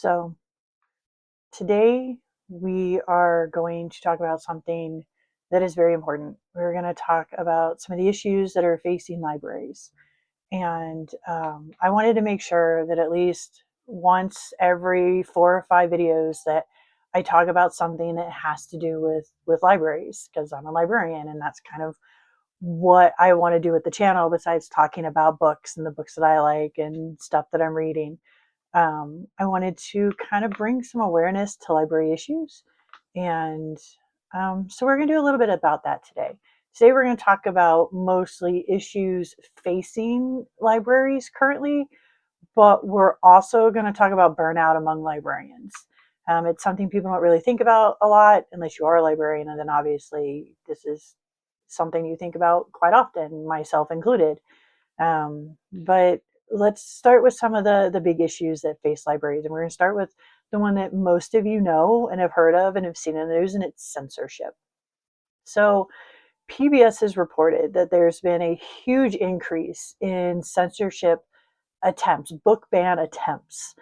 So, today we are going to talk about something that is very important. We're going to talk about some of the issues that are facing libraries. And I wanted to make sure that at least once every 4 or 5 videos that I talk about something that has to do with libraries, because I'm a librarian and that's kind of what I want to do with the channel besides talking about books and the books that I like and stuff that I'm reading. I wanted to kind of bring some awareness to library issues. And so we're going to do a little bit about that today. Today, we're going to talk about mostly issues facing libraries currently, but we're also going to talk about burnout among librarians. It's something people don't really think about a lot unless you are a librarian, and then obviously, this is something you think about quite often, myself included. But let's start with some of the big issues that face libraries. And we're going to start with the one that most of you know and have heard of and have seen in the news, and it's censorship. So PBS has reported that there's been a huge increase in censorship attempts, book ban attempts,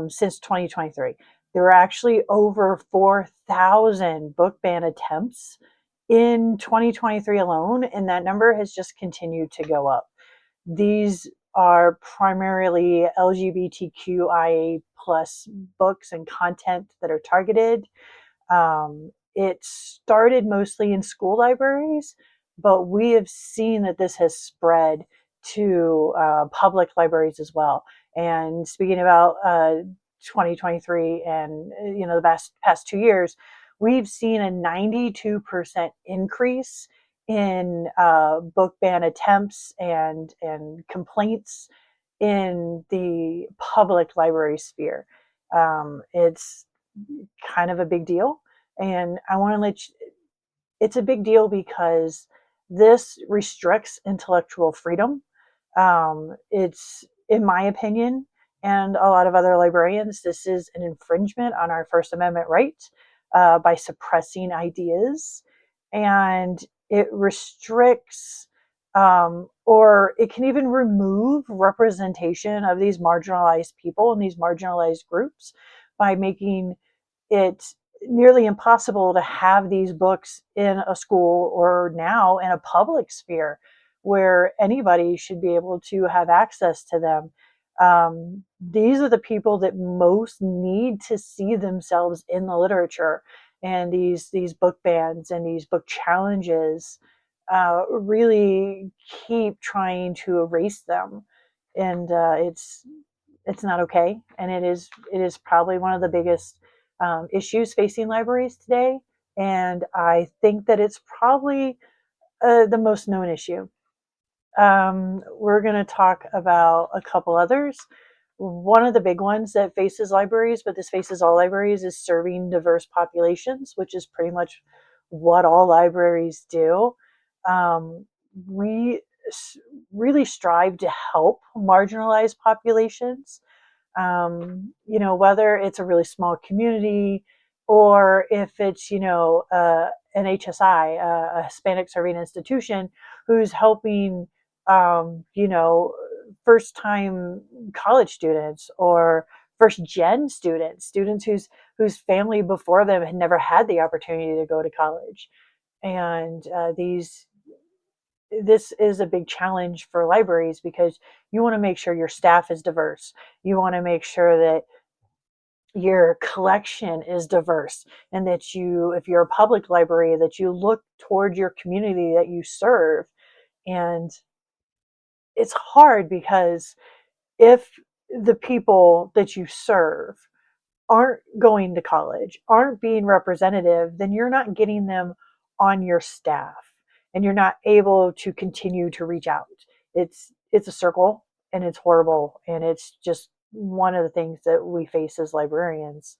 since 2023. There were actually over 4,000 book ban attempts in 2023 alone, and that number has just continued to go up. These are primarily LGBTQIA plus books and content that are targeted. It started mostly in school libraries, but we have seen that this has spread to public libraries as well. And speaking about 2023 and the past 2 years, we've seen a 92% increase in book ban attempts and complaints in the public library sphere. It's kind of a big deal, and I want to let you, it's a big deal because this restricts intellectual freedom. It's, in my opinion, and a lot of other librarians, this is an infringement on our First Amendment right by suppressing ideas. And it restricts or it can even remove representation of these marginalized people and these marginalized groups by making it nearly impossible to have these books in a school or now in a public sphere where anybody should be able to have access to them. These are the people that most need to see themselves in the literature, and these book bans and these book challenges really keep trying to erase them, and it's not okay, and it is probably one of the biggest issues facing libraries today. And I think that it's probably the most known issue. We're going to talk about a couple others. One of the big ones that faces libraries, but this faces all libraries, is serving diverse populations, which is pretty much what all libraries do. Um, we really strive to help marginalized populations, whether it's a really small community or if it's, an HSI, a Hispanic serving institution, who's helping, first time college students or first gen students whose family before them had never had the opportunity to go to college. And this is a big challenge for libraries because you want to make sure your staff is diverse. You want to make sure that your collection is diverse, and that you, if you're a public library, that you look toward your community that you serve. And it's hard because if the people that you serve aren't going to college, aren't being representative, then you're not getting them on your staff and you're not able to continue to reach out. It's a circle, and it's horrible, and it's just one of the things that we face as librarians.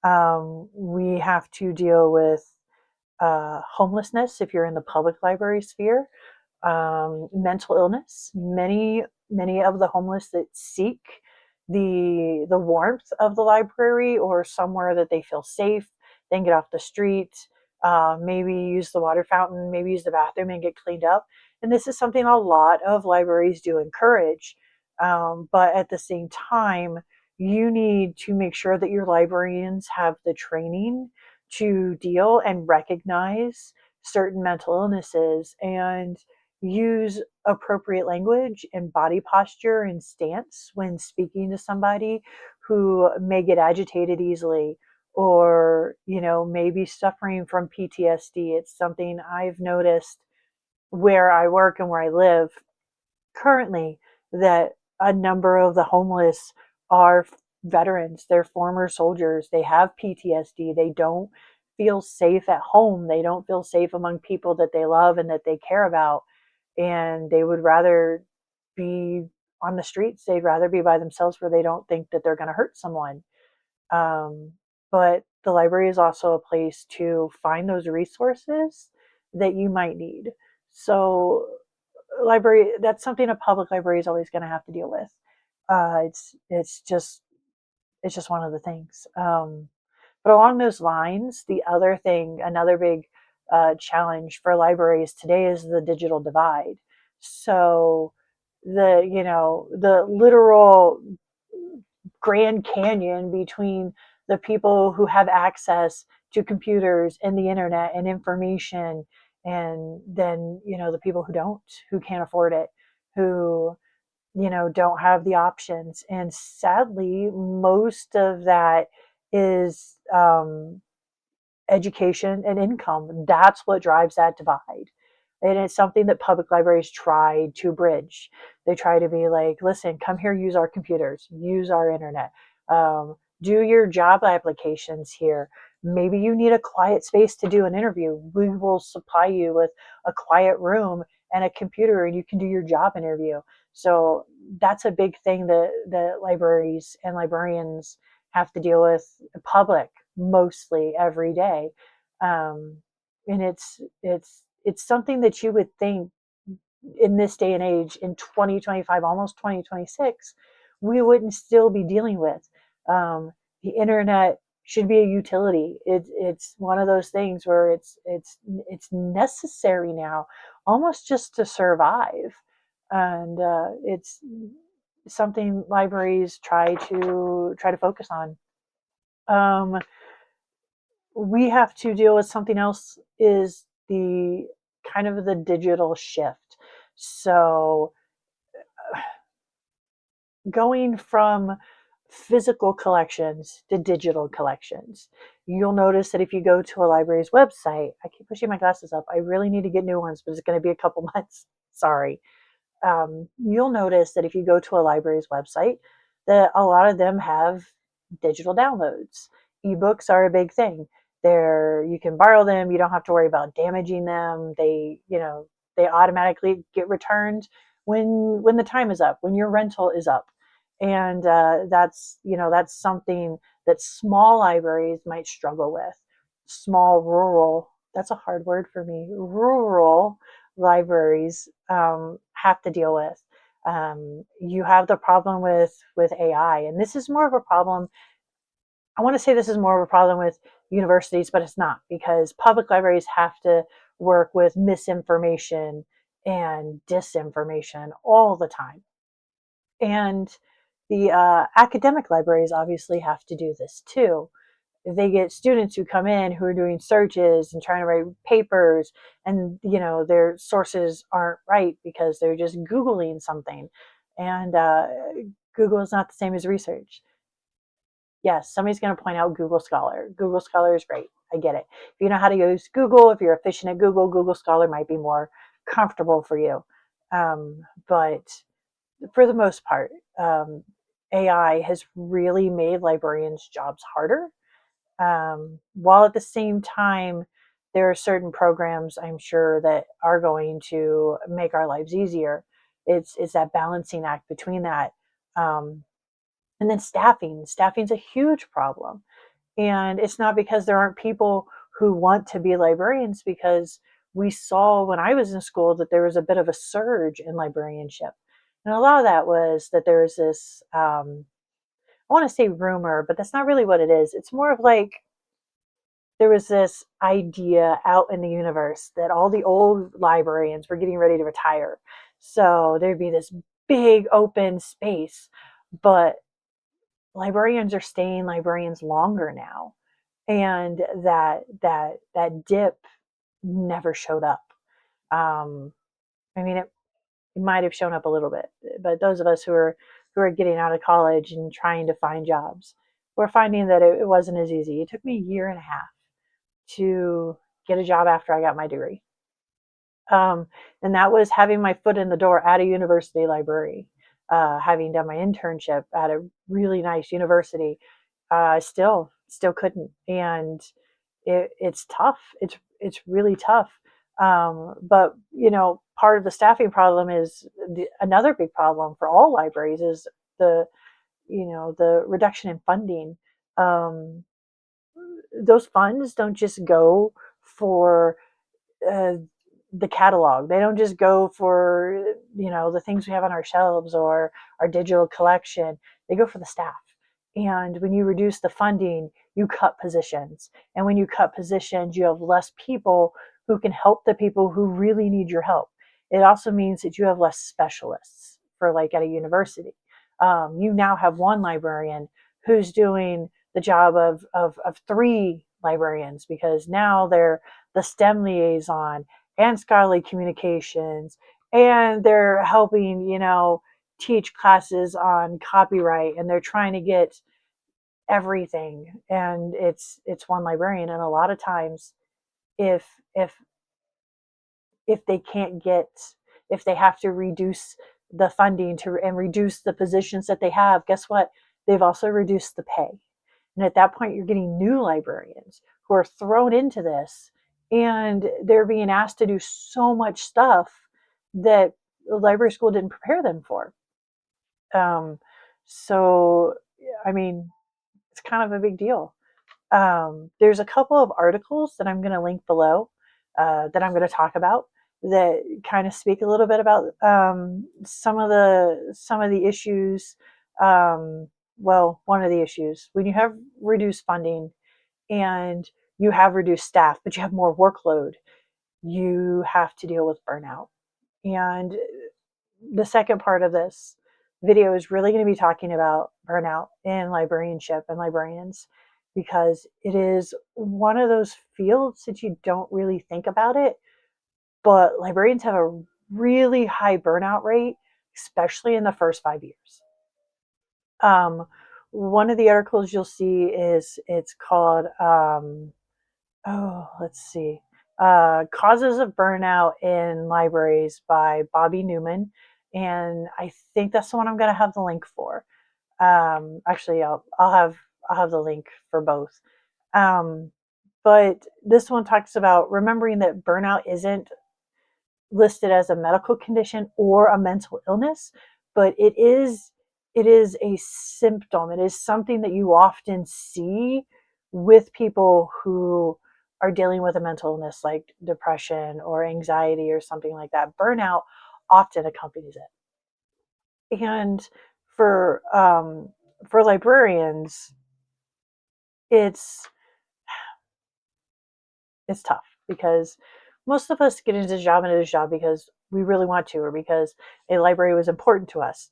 We have to deal with homelessness if you're in the public library sphere, mental illness. Many of the homeless that seek the warmth of the library or somewhere that they feel safe, then get off the street, maybe use the water fountain, maybe use the bathroom and get cleaned up. And this is something a lot of libraries do encourage. But at the same time, you need to make sure that your librarians have the training to deal and recognize certain mental illnesses and use appropriate language and body posture and stance when speaking to somebody who may get agitated easily or maybe suffering from PTSD. It's something I've noticed where I work and where I live currently, that a number of the homeless are veterans, they're former soldiers, they have PTSD, they don't feel safe at home, they don't feel safe among people that they love and that they care about, and they would rather be on the streets, they'd rather be by themselves where they don't think that they're going to hurt someone. um, but the library is also a place to find those resources that you might need. So library, that's something a public library is always going to have to deal with. It's just one of the things. But along those lines, the other thing, another big challenge for libraries today is the digital divide. So the literal Grand Canyon between the people who have access to computers and the internet and information, and then the people who don't, who can't afford it, who don't have the options. And sadly, most of that is education and income. That's what drives that divide. And it's something that public libraries try to bridge. They try to be like, listen, come here, use our computers, use our internet, do your job applications here. Maybe you need a quiet space to do an interview. We will supply you with a quiet room and a computer, and you can do your job interview. So that's a big thing that libraries and librarians have to deal with, public mostly every day. um, and it's something that you would think in this day and age, in 2025, almost 2026, we wouldn't still be dealing with. The internet should be a utility. It's one of those things where it's necessary now, almost just to survive. And it's something libraries try to focus on. um, we have to deal with something else, is the kind of the digital shift. So going from physical collections to digital collections, you'll notice that if you go to a library's website, I keep pushing my glasses up, I really need to get new ones, but it's going to be a couple months, sorry. You'll notice that if you go to a library's website, that a lot of them have digital downloads. Ebooks are a big thing. You can borrow them. You don't have to worry about damaging them. They automatically get returned when the time is up, when your rental is up. And that's something that small libraries might struggle with. Small rural, that's a hard word for me, rural libraries have to deal with. You have the problem with AI, and this is more of a problem. I want to say this is more of a problem with universities, but it's not, because public libraries have to work with misinformation and disinformation all the time. And the academic libraries obviously have to do this too. They get students who come in who are doing searches and trying to write papers, and their sources aren't right because they're just Googling something. And Google is not the same as research. Yes, somebody's going to point out Google Scholar. Google Scholar is great. I get it. If you know how to use Google, if you're efficient at Google, Google Scholar might be more comfortable for you. But for the most part, AI has really made librarians' jobs harder. While at the same time, there are certain programs I'm sure that are going to make our lives easier. It's that balancing act between that. Um, and then staffing's a huge problem. And it's not because there aren't people who want to be librarians, because we saw when I was in school that there was a bit of a surge in librarianship. And a lot of that was that there was this, I want to say rumor, but that's not really what it is. It's more of like there was this idea out in the universe that all the old librarians were getting ready to retire. So there'd be this big open space, but librarians are staying librarians longer now, and that dip never showed up. Um, I mean, it might have shown up a little bit, but those of us who are getting out of college and trying to find jobs, we're finding that it wasn't as easy. It took me a year and a half to get a job after I got my degree. Um, and that was having my foot in the door at a university library, having done my internship at a really nice university. Still couldn't, and it's tough. It's really tough. But part of the staffing problem is another big problem for all libraries is the the reduction in funding. Um, those funds don't just go for uh, the catalog. They don't just go for the things we have on our shelves or our digital collection. They go for the staff. And when you reduce the funding, you cut positions. And when you cut positions, you have less people who can help the people who really need your help. It also means that you have less specialists for like at a university. You now have one librarian who's doing the job of three librarians because now they're the STEM liaison and scholarly communications, and they're helping, teach classes on copyright, and they're trying to get everything. And it's one librarian, and a lot of times, if if if they can't get if they have to reduce the funding to and reduce the positions that they have, guess what? They've also reduced the pay. And at that point, you're getting new librarians who are thrown into this, and they're being asked to do so much stuff that the library school didn't prepare them for. Um, so, I mean, it's kind of a big deal. There's a couple of articles that I'm going to link below that I'm going to talk about that kind of speak a little bit about some of the issues. Um, well, one of the issues when you have reduced funding and you have reduced staff, but you have more workload, you have to deal with burnout. And the second part of this video is really going to be talking about burnout in librarianship and librarians because it is one of those fields that you don't really think about it, but librarians have a really high burnout rate, especially in the first 5 years. Um, One of the articles you'll see is it's called let's see. Causes of Burnout in Libraries by Bobby Newman. And I think that's the one I'm going to have the link for. Actually, I'll have the link for both. Um, but this one talks about remembering that burnout isn't listed as a medical condition or a mental illness, but it is a symptom. It is something that you often see with people who are dealing with a mental illness like depression or anxiety or something like that. Burnout often accompanies it. And for for librarians, it's it's tough because most of us get into this job because we really want to, or because a library was important to us,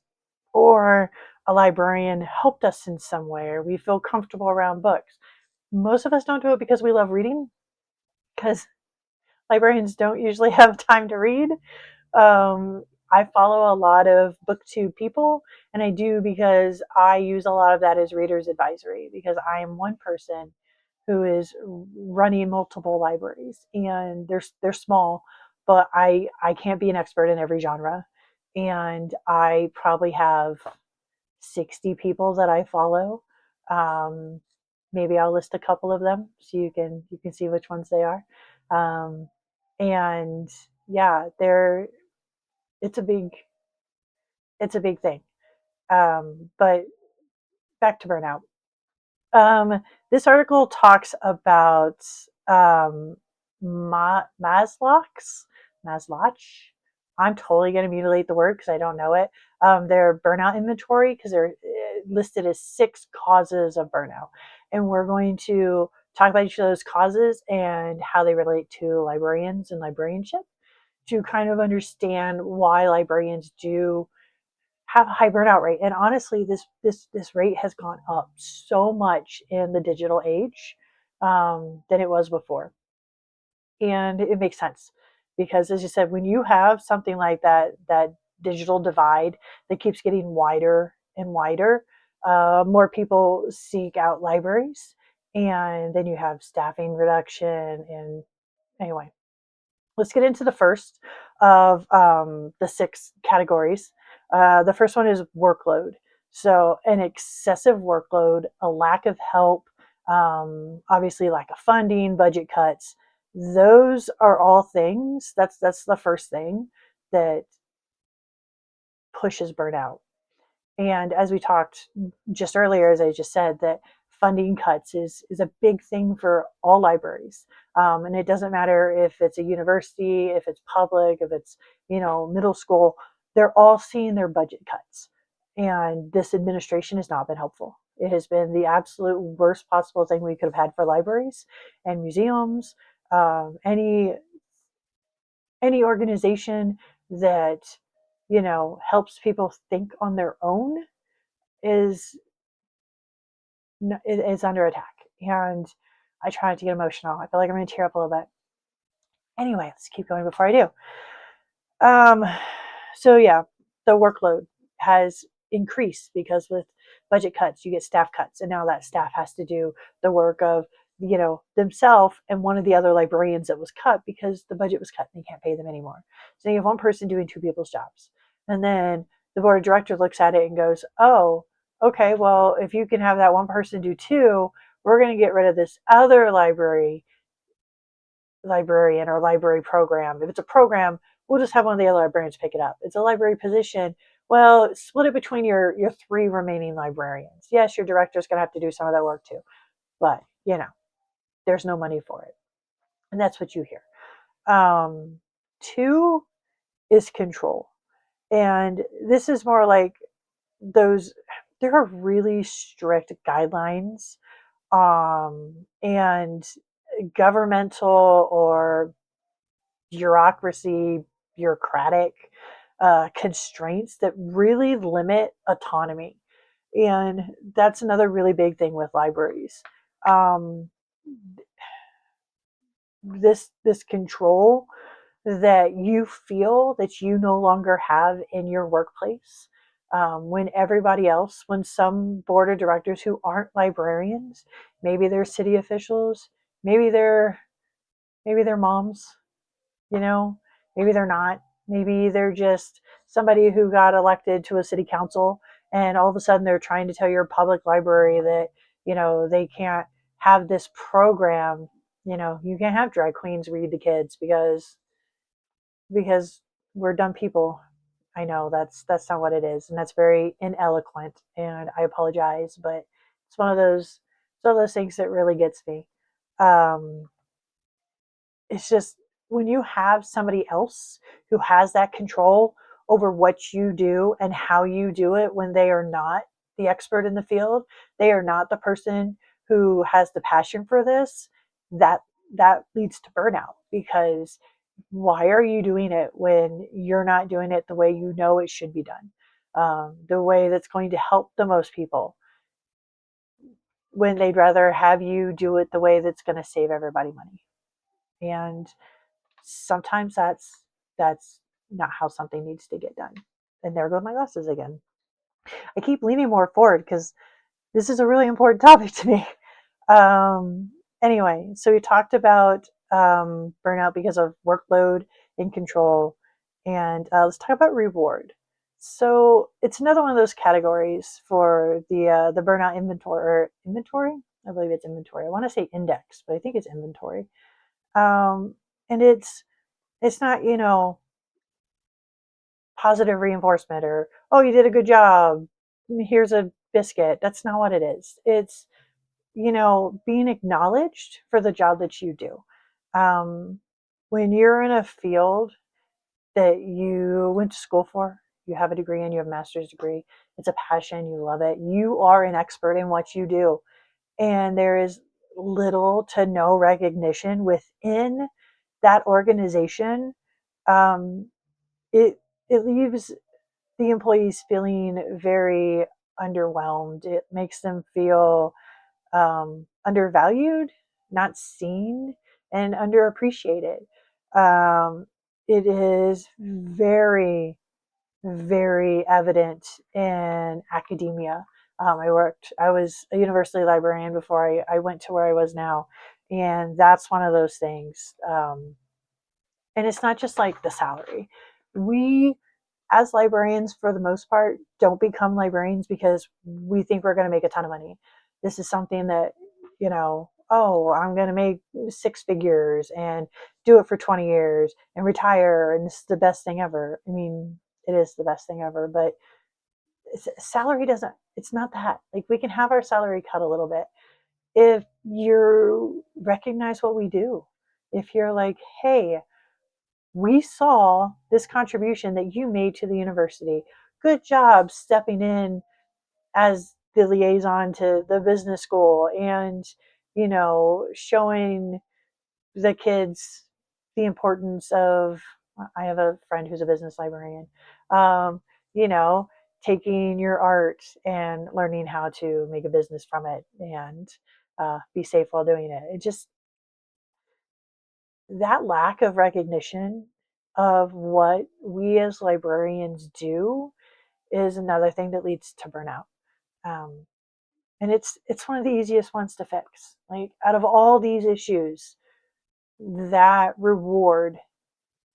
or a librarian helped us in some way, or we feel comfortable around books. Most of us don't do it because we love reading, because librarians don't usually have time to read. I follow a lot of booktube people, and I do because I use a lot of that as reader's advisory because I am one person who is running multiple libraries, and they're small, but I can't be an expert in every genre, and I probably have 60 people that I follow. Um, Maybe I'll list a couple of them so you can see which ones they are. Um, and yeah, it's a big it's a big thing. But back to burnout. This article talks about Maslach. I'm totally going to mutilate the word because I don't know it. Their burnout inventory because they're listed as 6 causes of burnout, and we're going to talk about each of those causes and how they relate to librarians and librarianship to kind of understand why librarians do have a high burnout rate. And honestly, this rate has gone up so much in the digital age than it was before. And it makes sense because, as you said, when you have something like that digital divide that keeps getting wider and wider, more people seek out libraries, and then you have staffing reduction. And anyway, let's get into the first of the 6 categories. The first one is workload. So, an excessive workload, a lack of help, obviously, lack of funding, budget cuts. Those are all things. That's the first thing that pushes burnout. And as we talked just earlier, as I just said, that funding cuts is a big thing for all libraries. And it doesn't matter if it's a university, if it's public, if it's, middle school, they're all seeing their budget cuts. And this administration has not been helpful. It has been the absolute worst possible thing we could have had for libraries and museums, any organization that, helps people think on their own is is under attack. And I try not to get emotional. I feel like I'm going to tear up a little bit. Anyway, let's keep going before I do. Um, so yeah, the workload has increased because with budget cuts, you get staff cuts, and now that staff has to do the work of themselves and one of the other librarians that was cut because the budget was cut and they can't pay them anymore. So you have one person doing 2 people's jobs, and then the board of directors looks at it and goes, "Oh, okay, well if you can have that one person do 2, we're going to get rid of this other librarian or library program. If it's a program, we'll just have one of the other librarians pick it up. It's a library position. Well, split it between your 3 remaining librarians. Yes, your director's going to have to do some of that work too, but there's no money for it, and that's what you hear. 2 is control, and this is more like those. There are really strict guidelines and governmental or bureaucratic constraints that really limit autonomy. And that's another really big thing with libraries. Um, this control that you feel that you no longer have in your workplace. When everybody else, when some board of directors who aren't librarians, maybe they're city officials, maybe they're moms, you know, maybe they're not. Maybe they're just somebody who got elected to a city council, and all of a sudden they're trying to tell your public library that, they can't have this program. You can't have drag queens read to kids because we're dumb people. I know that's not what it is, and that's very ineloquent, and I apologize, but it's one of those things that really gets me. Um, it's just when you have somebody else who has that control over what you do and how you do it when they are not the expert in the field, they are not the person who has the passion for this, that that leads to burnout because why are you doing it when you're not doing it the way you know it should be done, the way that's going to help the most people, when they'd rather have you do it the way that's going to save everybody money. And sometimes that's not how something needs to get done. And there go my glasses again. I keep leaning more forward because this is a really important topic to me. Um, anyway, so we talked about burnout because of workload and control, and let's talk about reward. So it's another one of those categories for the burnout inventory. I believe it's inventory. I want to say index, but I think it's inventory. And it's not positive reinforcement or, oh, you did a good job, here's a biscuit. That's not what it is. It's being acknowledged for the job that you do. um, when you're in a field that you went to school for, you have a degree and you have a master's degree, it's a passion, you love it, you are an expert in what you do, and there is little to no recognition within that organization. um, it it leaves the employees feeling very underwhelmed. It makes them feel undervalued, not seen, and underappreciated. Um, it is very, very evident in academia. I was a university librarian before I went to where I was now. And that's one of those things. And it's not just like the salary. We, as librarians, for the most part, don't become librarians because we think we're going to make a ton of money. This is something that, oh, I'm going to make six figures and do it for 20 years and retire. And this is the best thing ever. I mean, it is the best thing ever, but salary doesn't, it's not that. Like, we can have our salary cut a little bit if you recognize what we do. If you're like, hey, we saw this contribution that you made to the university. Good job stepping in as the liaison to the business school and, showing the kids the importance of. I have a friend who's a business librarian. Um, you know, Taking your art and learning how to make a business from it and be safe while doing it. It just, that lack of recognition of what we as librarians do is another thing that leads to burnout. Um, and it's one of the easiest ones to fix. Like, out of all these issues, that reward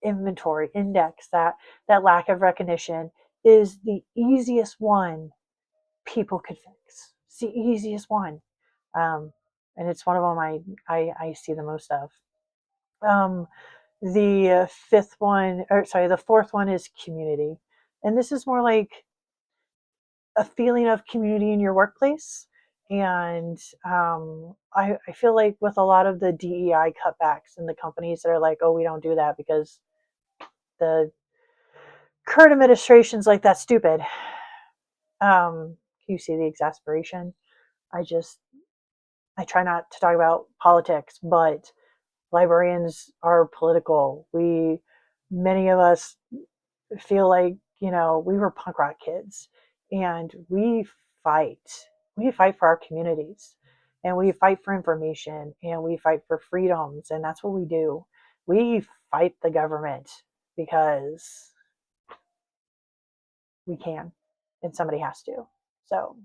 inventory index, that lack of recognition, is the easiest one people could fix. It's the easiest one, um, and it's one of them I see the most of. Um, the fifth one, or sorry, the fourth one is community, and this is more like a feeling of community in your workplace. And I feel like with a lot of the DEI cutbacks and the companies that are like, oh, we don't do that because the current administration's like, that's stupid. You see the exasperation. I just, I try not to talk about politics, but librarians are political. Many of us feel like, we were punk rock kids, and fight. We fight for our communities, and we fight for information, and we fight for freedoms. And that's what we do. We fight the government because we can, and somebody has to. So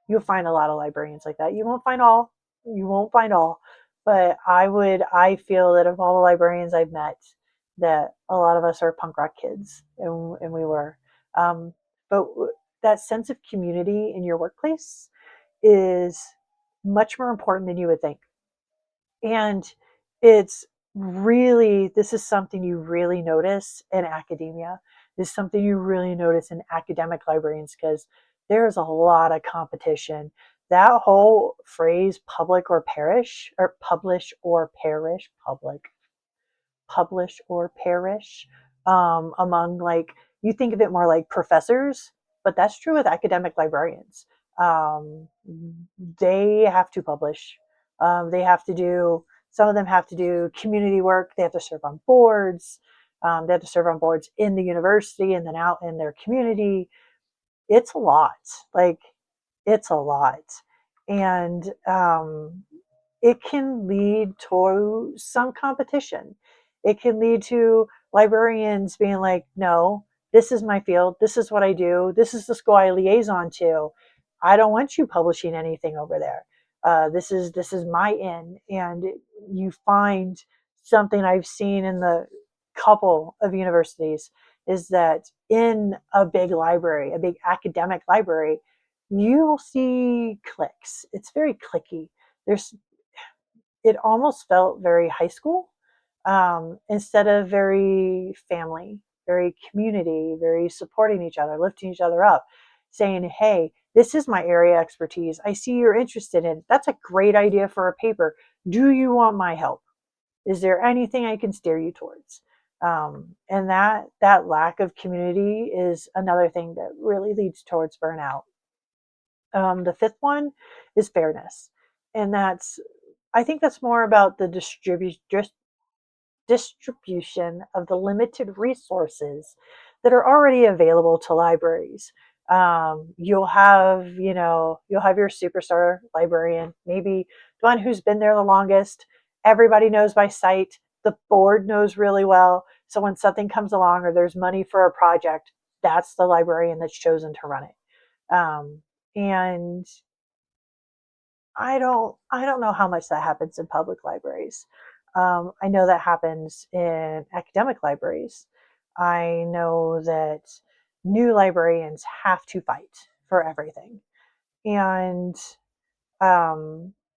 you'll find a lot of librarians like that. You won't find all, but I feel that of all the librarians I've met, that a lot of us are punk rock kids, and we were. Um, but that sense of community in your workplace is much more important than you would think. And it's really, this is something you really notice in academia. This is something you really notice in academic librarians, because there's a lot of competition. That whole phrase, public or perish, or publish or perish, publish or perish, among, like, you think of it more like professors, but that's true with academic librarians. Um, they have to publish. They have to do, some of them have to do community work. They have to serve on boards. They have to serve on boards in the university and then out in their community. It's a lot. Like, it's a lot. And it can lead to some competition. It can lead to librarians being like, no, this is my field. This is what I do. This is the school I liaison to. I don't want you publishing anything over there. This is my in. And you find something I've seen in the couple of universities is that in a big library, a big academic library, you'll see cliques. It's very clicky. There's It almost felt very high school, instead of very family, very community, very supporting each other, lifting each other up, saying, hey, this is my area of expertise. I see you're interested in it. That's a great idea for a paper. Do you want my help? Is there anything I can steer you towards? And that lack of community is another thing that really leads towards burnout. The fifth one is fairness, and I think that's more about the distribution of the limited resources that are already available to libraries. You'll have, you'll have your superstar librarian, maybe the one who's been there the longest. Everybody knows by sight. The board knows really well. So when something comes along or there's money for a project, that's the librarian that's chosen to run it. And I don't know how much that happens in public libraries. I know that happens in academic libraries. I know that new librarians have to fight for everything, and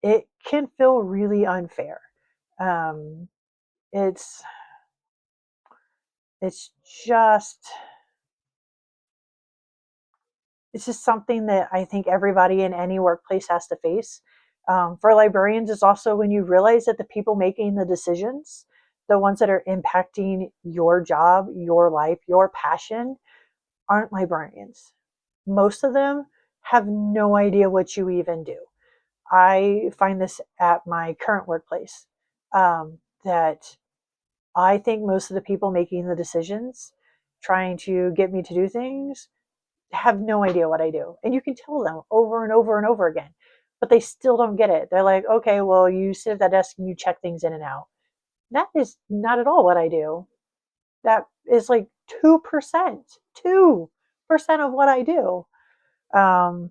it can feel really unfair. Um, it's it's just it's just something that I think everybody in any workplace has to face. For librarians, it's also when you realize that the people making the decisions, the ones that are impacting your job, your life, your passion, aren't librarians. Most of them have no idea what you even do. I find this at my current workplace, that I think most of the people making the decisions, trying to get me to do things, have no idea what I do. And you can tell them over and over and over again, but they still don't get it. They're like, okay, well, you sit at that desk and you check things in and out. That is not at all what I do. That is like 2%, 2% of what I do.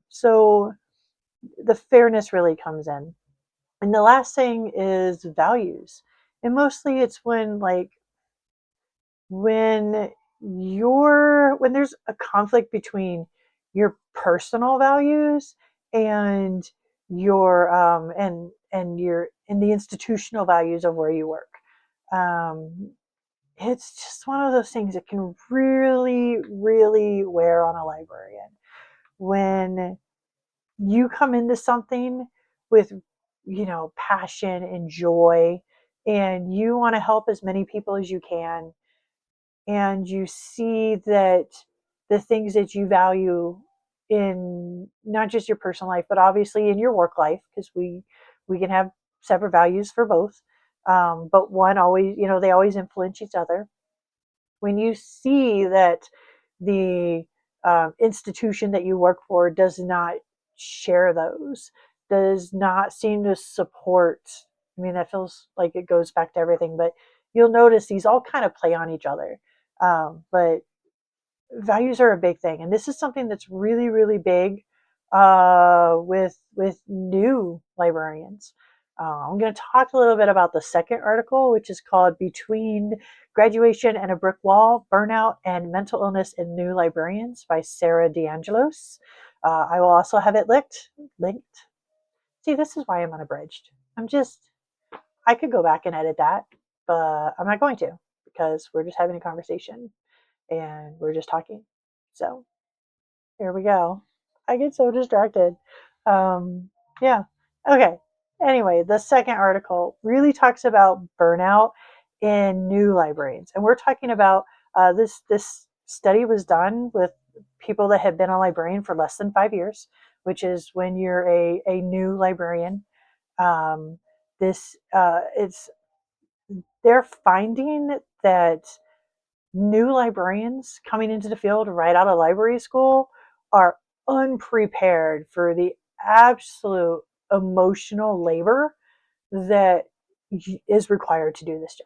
So the fairness really comes in. And the last thing is values. And mostly it's when when there's a conflict between your personal values and the institutional values of where you work. um, it's just one of those things that can really really wear on a librarian when you come into something with passion and joy, and you want to help as many people as you can, and you see that the things that you value in not just your personal life but obviously in your work life, because we can have separate values for both, but one always, they always influence each other. When you see that the institution that you work for does not share those, does not seem to support, I mean, that feels like it goes back to everything, but you'll notice these all kind of play on each other. But values are a big thing, and this is something that's really really big with new librarians. I'm going to talk a little bit about the second article, which is called "Between Graduation and a Brick Wall: Burnout and Mental Illness in New Librarians" by Sarah DeAngelos. I will also have it linked. See, this is why I'm unabridged. I could go back and edit that, but I'm not going to, because we're just having a conversation and we're just talking. So here we go. I get so distracted. Yeah. Okay. Anyway, the second article really talks about burnout in new librarians, and we're talking about this study was done with people that had been a librarian for less than 5 years, which is when you're a new librarian. This it's They're finding that new librarians coming into the field right out of library school are unprepared for the absolute emotional labor that is required to do this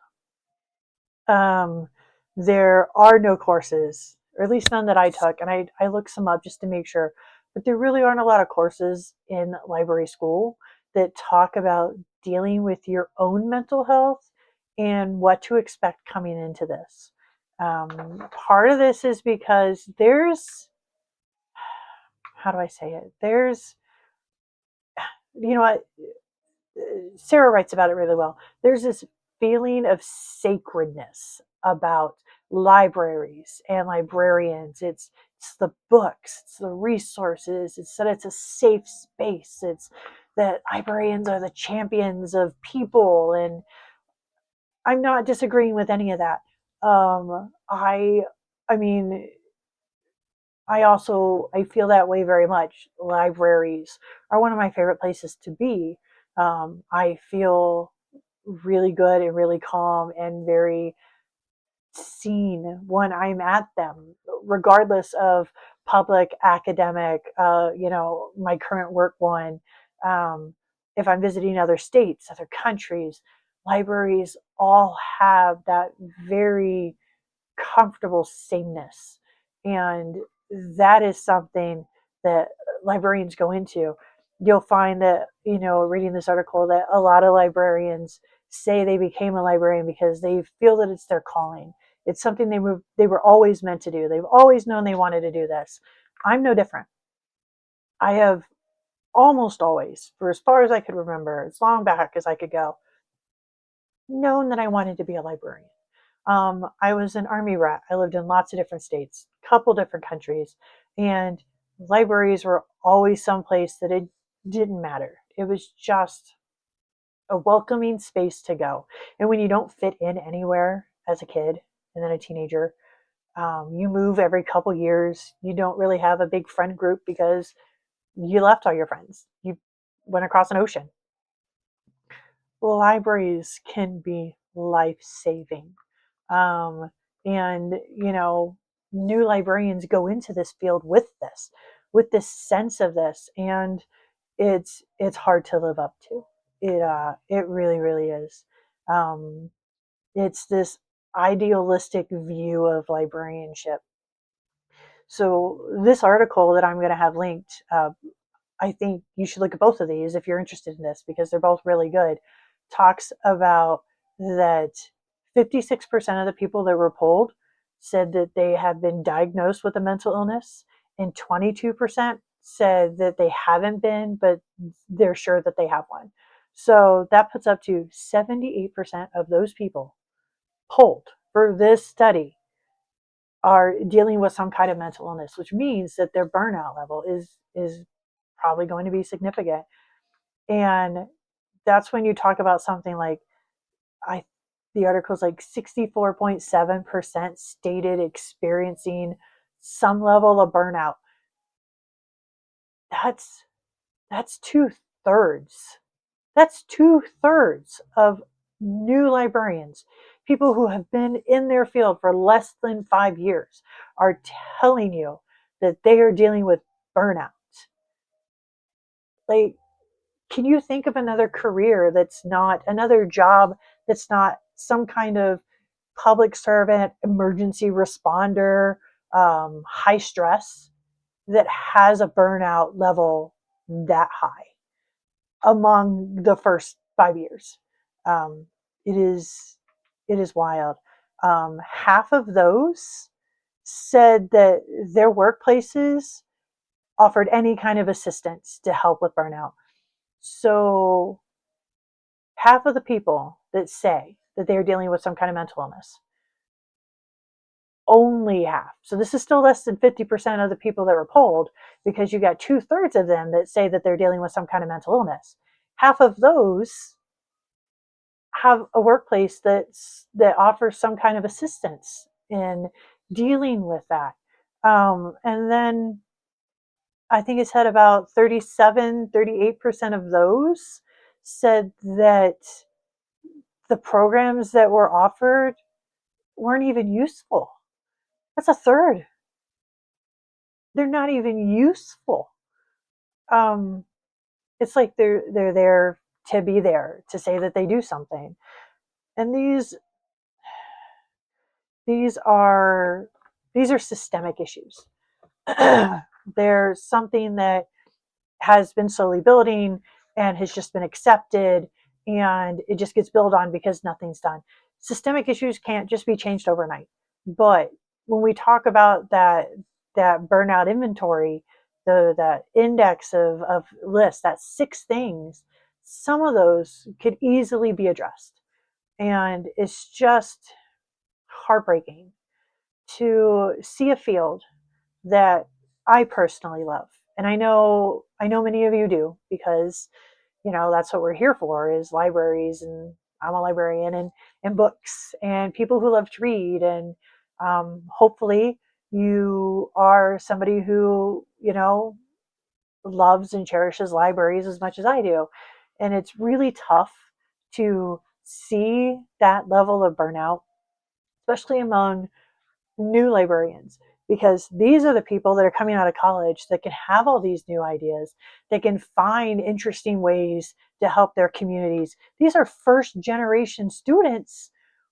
job. There are no courses, or at least none that I took, and I looked some up just to make sure, but there really aren't a lot of courses in library school that talk about dealing with your own mental health and what to expect coming into this. Part of this is because how do I say it? You know what? Sarah writes about it really well. There's this feeling of sacredness about libraries and librarians. It's the books, it's the resources, it's that it's a safe space. It's that librarians are the champions of people, and I'm not disagreeing with any of that. I mean, I feel that way very much. Libraries are one of my favorite places to be. I feel really good and really calm and very seen when I'm at them, regardless of public, academic, my current work one. Um, if I'm visiting other states, other countries, libraries all have that very comfortable sameness. And that is something that librarians go into. You'll find that, reading this article, that a lot of librarians say they became a librarian because they feel that it's their calling. It's something they were always meant to do. They've always known they wanted to do this. I'm no different. I have almost always, for as far as I could remember, as long back as I could go, known that I wanted to be a librarian. I was an army rat. I lived in lots of different states, a couple different countries, and libraries were always someplace that it didn't matter. It was just a welcoming space to go. And when you don't fit in anywhere as a kid and then a teenager, you move every couple years. You don't really have a big friend group because you left all your friends. You went across an ocean. Libraries can be life saving. Um, and, new librarians go into this field with this sense of this. And it's hard to live up to. It really, really is. Um, it's this idealistic view of librarianship. So this article that I'm going to have linked, I think you should look at both of these if you're interested in this, because they're both really good. Talks about that 56% of the people that were polled said that they had been diagnosed with a mental illness, and 22% said that they haven't been, but they're sure that they have one. So that puts up to 78% of those people polled for this study are dealing with some kind of mental illness, which means that their burnout level is probably going to be significant. And that's when you talk about something like, I the article's like 64.7% stated experiencing some level of burnout. That's that's two-thirds. That's two-thirds of new librarians, people who have been in their field for less than 5 years, are telling you that they are dealing with burnout. Like, can you think of another career that's not another job that's not some kind of public servant, emergency responder, high stress, that has a burnout level that high among the first 5 years? Um, it is it is wild. Half of those said that their workplaces offered any kind of assistance to help with burnout. So half of the people that say that they are dealing with some kind of mental illness, only half. So this is still less than 50% of the people that were polled, because you got two-thirds of them that say that they're dealing with some kind of mental illness. Half of those have a workplace that offers some kind of assistance in dealing with that. And then I think it said about 38% of those said that the programs that were offered weren't even useful. That's a third. They're not even useful. Um, it's like they're there to be there, to say that they do something. And these are these are systemic issues. They're something that has been slowly building and has just been accepted, and it just gets built on because nothing's done. Systemic issues can't just be changed overnight. But when we talk about that burnout inventory, that index of lists, that 6 things, some of those could easily be addressed. And it's just heartbreaking to see a field that I personally love. And I know many of you do, because that's what we're here for, is libraries, and I'm a librarian, and books, and people who love to read. And hopefully you are somebody who loves and cherishes libraries as much as I do. And it's really tough to see that level of burnout, especially among new librarians, because these are the people that are coming out of college that can have all these new ideas. They can find interesting ways to help their communities. These are first generation students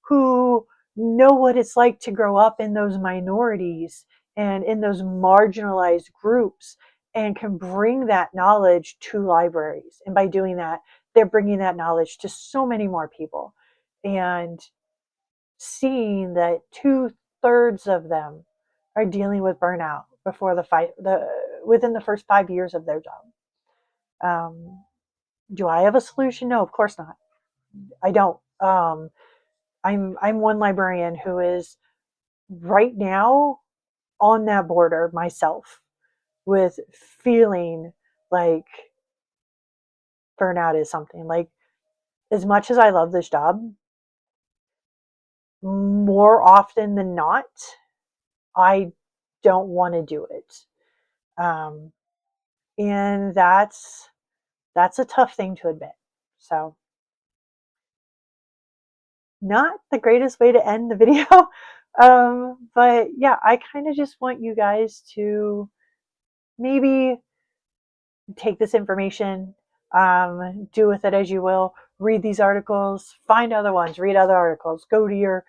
who know what it's like to grow up in those minorities and in those marginalized groups, and can bring that knowledge to libraries. And by doing that, they're bringing that knowledge to so many more people. And seeing that two-thirds of them are dealing with burnout before the within the first 5 years of their job. Do I have a solution? No, of course not. I don't. I'm one librarian who is right now on that border myself with feeling like burnout is something. Like, as much as I love this job, more often than not, I don't want to do it. Um, and that's a tough thing to admit. So, not the greatest way to end the video. But yeah, I kind of just want you guys to maybe take this information, do with it as you will. Read these articles, find other ones, read other articles, go to your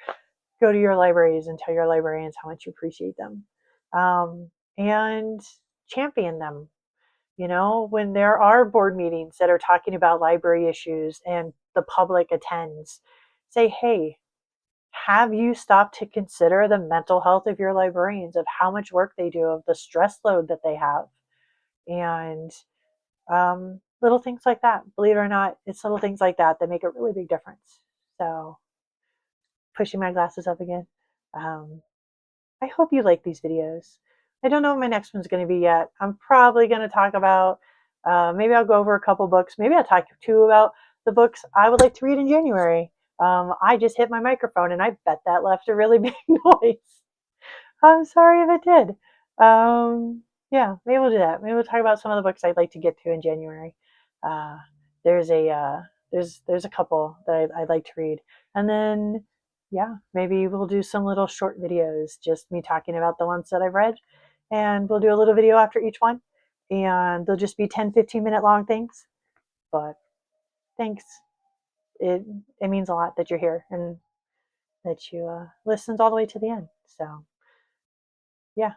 libraries and tell your librarians how much you appreciate them, and champion them. You know, when there are board meetings that are talking about library issues and the public attends, say, hey, have you stopped to consider the mental health of your librarians, of how much work they do, of the stress load that they have? And little things like that. Believe it or not, it's little things like that that make a really big difference. So, pushing my glasses up again. Um, I hope you like these videos. I don't know what my next one's going to be yet. I'm probably going to talk about, maybe I'll go over a couple books. Maybe I'll talk too about the books I would like to read in January. I just hit my microphone and I bet that left a really big noise. I'm sorry if it did. Yeah, maybe we'll do that. Maybe we'll talk about some of the books I'd like to get to in January. Uh, there's a there's a couple that I'd like to read, and then yeah, maybe we'll do some little short videos, just me talking about the ones that I've read, and we'll do a little video after each one, and they'll just be 10-15 minute long things. But thanks. It it means a lot that you're here and that you listened all the way to the end. So yeah,